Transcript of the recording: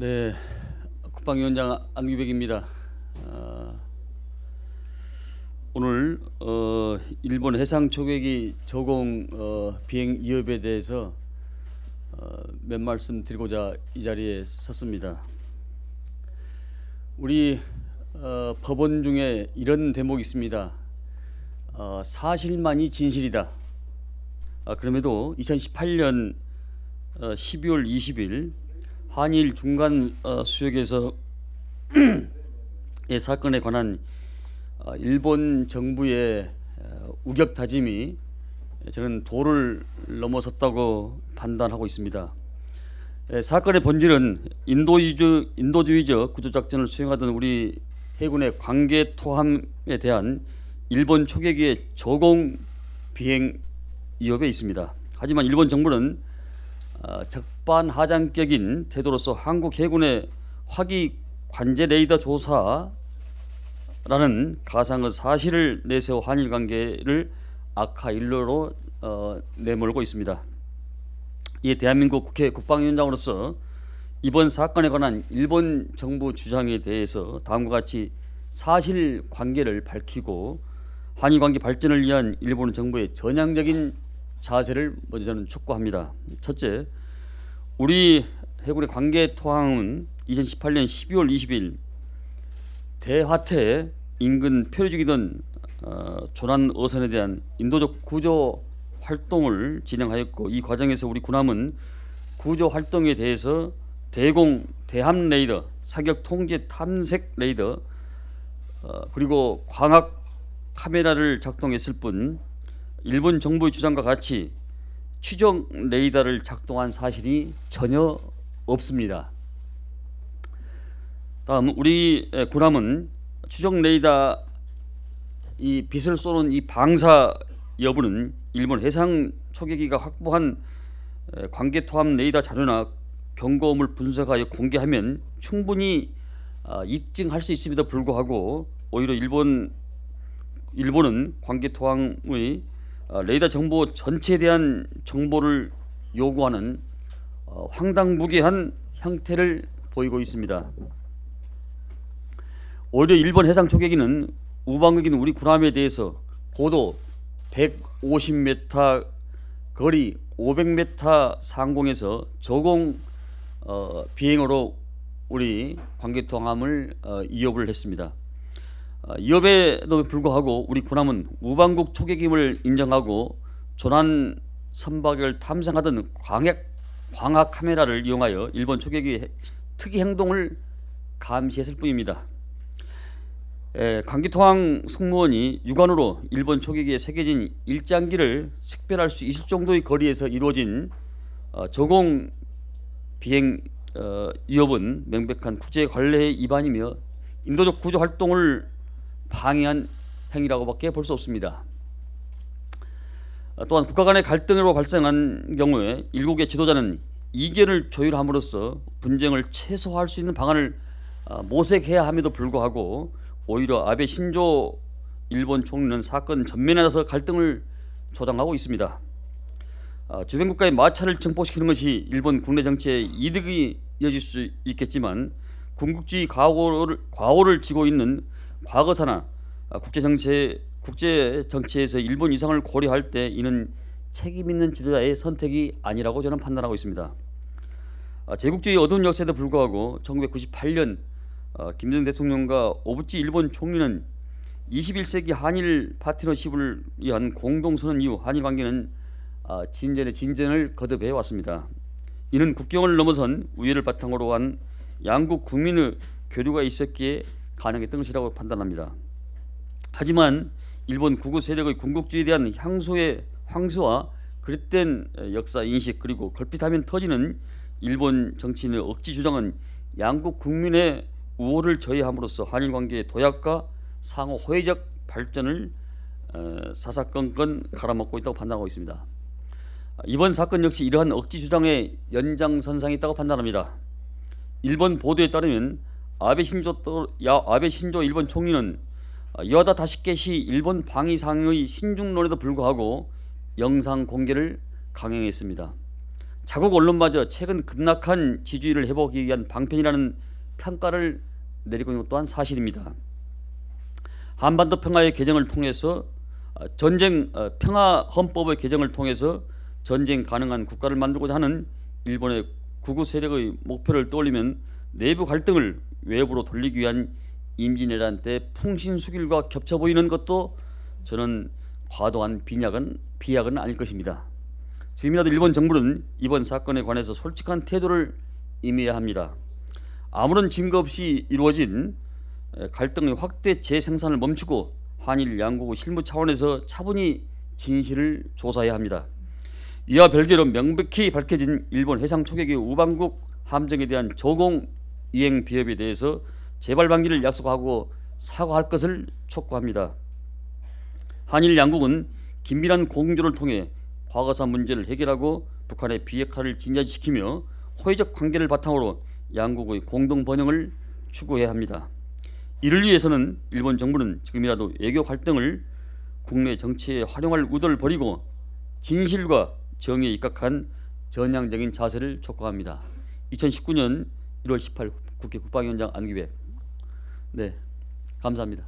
네, 국방위원장 안규백입니다. 오늘 일본 해상 초계기 저공 비행 위협에 대해서 몇 말씀 드리고자 이 자리에 섰습니다. 우리 법원 중에 이런 대목이 있습니다. 사실만이 진실이다. 그럼에도 2018년 12월 20일 한일 중간 수역에서 사건에 관한 일본 정부의 우격 다짐이 저는 도를 넘어섰다고 판단하고 있습니다. 사건의 본질은 인도주의적 구조작전을 수행하던 우리 해군의 관계 토함에 대한 일본 초계기의 저공 비행 위협에 있습니다. 하지만 일본 정부는 적반하장격인 태도로서 한국 해군의 화기 관제 레이더 조사라는 가상의 사실을 내세워 한일 관계를 악화 일로로 내몰고 있습니다. 이에 대한민국 국회 국방위원장으로서 이번 사건에 관한 일본 정부 주장에 대해서 다음과 같이 사실관계를 밝히고 한일 관계 발전을 위한 일본 정부의 전향적인 자세를 먼저 저는 촉구합니다. 첫째, 우리 해군의 관계 토항은 2018년 12월 20일 대화태 인근 표류지기던 조난 어선에 대한 인도적 구조 활동을 진행하였고, 이 과정에서 우리 군함은 구조 활동에 대해서 대공 대함 레이더, 사격 통제 탐색 레이더 그리고 광학 카메라를 작동했을 뿐 일본 정부의 주장과 같이 추정 레이더를 작동한 사실이 전혀 없습니다. 다음, 우리 군함은 추정 레이더 이 빛을 쏘는 이 방사 여부는 일본 해상 초계기가 확보한 관계 토함 레이더 자료나 경고음을 분석하여 공개하면 충분히 입증할 수 있음에도 불구하고 오히려 일본은 관계 토함의 레이더 정보 전체에 대한 정보를 요구하는 황당무계한 형태를 보이고 있습니다. 오히려 일본 해상 초계기는 우방국인 우리 군함에 대해서 고도 150m, 거리 500m 상공에서 저공 비행으로 우리 관계통함을 위협을 했습니다. 위협에도 불구하고 우리 군함은 우방국 초계기임을 인정하고 조난 선박을 탐색하던 광학 카메라를 이용하여 일본 초계기의 특이 행동을 감시했을 뿐입니다. 관계통항 승무원이 육안으로 일본 초계기에 새겨진 일장기를 식별할 수 있을 정도의 거리에서 이루어진 저공 비행 위협은 명백한 국제 관례의 위반이며 인도적 구조 활동을 방해한 행위라고밖에 볼 수 없습니다. 또한 국가 간의 갈등으로 발생한 경우에 일국의 지도자는 이견을 조율함으로써 분쟁을 최소화할 수 있는 방안을 모색해야 함에도 불구하고 오히려 아베 신조 일본 총리는 사건 전면에 나서 갈등을 조장하고 있습니다. 주변 국가의 마찰을 증폭시키는 것이 일본 국내 정치의 이득이 이어질 수 있겠지만 군국주의 과오를 지고 있는 과거사나 국제 정치에서 일본 이상을 고려할 때 이는 책임 있는 지도자의 선택이 아니라고 저는 판단하고 있습니다. 제국주의 어두운 역사에도 불구하고 1998년 김대중 대통령과 오부치 일본 총리는 21세기 한일 파트너십을 위한 공동선언 이후 한일 관계는 진전의 진전을 거듭해 왔습니다. 이는 국경을 넘어선 우애를 바탕으로 한 양국 국민의 교류가 있었기에 가능했던 것이라고 판단합니다. 하지만 일본 구구 세력의 군국주의에 대한 황소와 그릇된 역사 인식 그리고 걸핏하면 터지는 일본 정치인의 억지 주장은 양국 국민의 우호를 저해함으로써 한일 관계의 도약과 상호 호혜적 발전을 사사건건 갈아먹고 있다고 판단하고 있습니다. 이번 사건 역시 이러한 억지 주장의 연장선상에 있다고 판단합니다. 일본 보도에 따르면 아베 신조 일본 총리는 여다 다시케 시 일본 방위상의 신중론에도 불구하고 영상 공개를 강행했습니다. 자국 언론마저 최근 급락한 지지율을 회복하기 위한 방편이라는 평가를 내리고 있는 것 또한 사실입니다. 한반도 평화의 개정을 통해서 평화 헌법의 개정을 통해서 전쟁 가능한 국가를 만들고자 하는 일본의 극우 세력의 목표를 떠올리면 내부 갈등을 외부로 돌리기 위한 임진왜란 때 풍신수길과 겹쳐 보이는 것도 저는 과도한 비약은 아닐 것입니다. 지금이라도 일본 정부는 이번 사건에 관해서 솔직한 태도를 임해야 합니다. 아무런 증거 없이 이루어진 갈등의 확대 재생산을 멈추고 한일 양국의 실무 차원에서 차분히 진실을 조사해야 합니다. 이와 별개로 명백히 밝혀진 일본 해상 초계기 우방국 함정에 대한 조공 이행 비협에 대해서 재발 방지를 약속하고 사과할 것을 촉구합니다. 한일 양국은 긴밀한 공조를 통해 과거사 문제를 해결하고 북한의 비핵화를 진전시키며 호의적 관계를 바탕으로 양국의 공동 번영을 추구해야 합니다. 이를 위해서는 일본 정부는 지금이라도 외교 갈등을 국내 정치에 활용할 의도를 버리고 진실과 정의에 입각한 전향적인 자세를 촉구합니다. 2019년 1월 18일 국회 국방위원장 안기백. 네, 감사합니다.